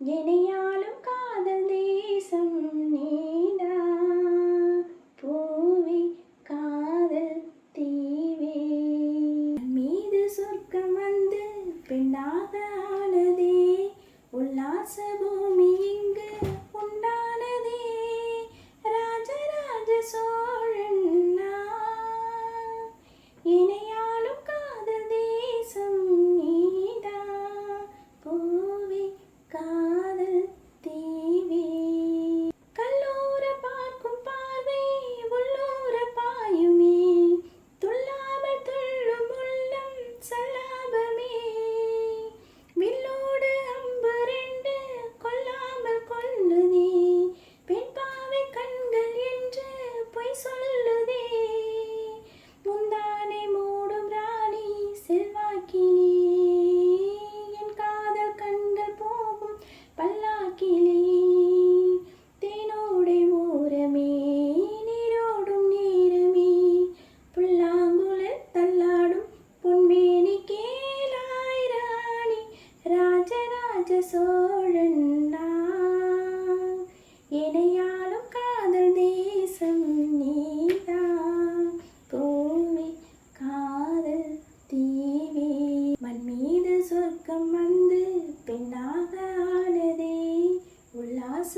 இணையாலும் காதல் தேசம் நீதான் பூவே காதல் தீவே மீது சொர்க்கம் வந்து பெண்ணாக ஆனதே உல்லாச பூமி இங்கு உண்டானதே ராஜராஜ சோழன் நான். இணையாலும் காதல் தேசம் நீதான் பூவே காதல் தீவே கல்லூர பார்க்கும் பார்வை உள்ளூர பாயுமே துள்ளாமல் துள்ளும் உள்ளம் சல்லாபமே வில்லோடு அம்பு ரெண்டு கொல்லாமல் கொல்லுதே பெண் பாவை கண்கள் என்று பொய் சொல்லுதே முந்தானை மூடும் ராணி செல்வாக்கிலே என் காதல் கண்கள் போகும் பல்லாக்கிலே தேனோடை ஓரமே நீரோடும் நேரமே புல்லாங்குழல் தள்ளாடும் பொன்மேனி கேளாய் ராணி ராஜராஜ சோழன் நான். இணையாலும் காதல் தேசம் நீதான் பூவே காதல் தீவே மண் மீது சொர்க்கம் வந்து பெண்ணாக ஆனதே உல்லாச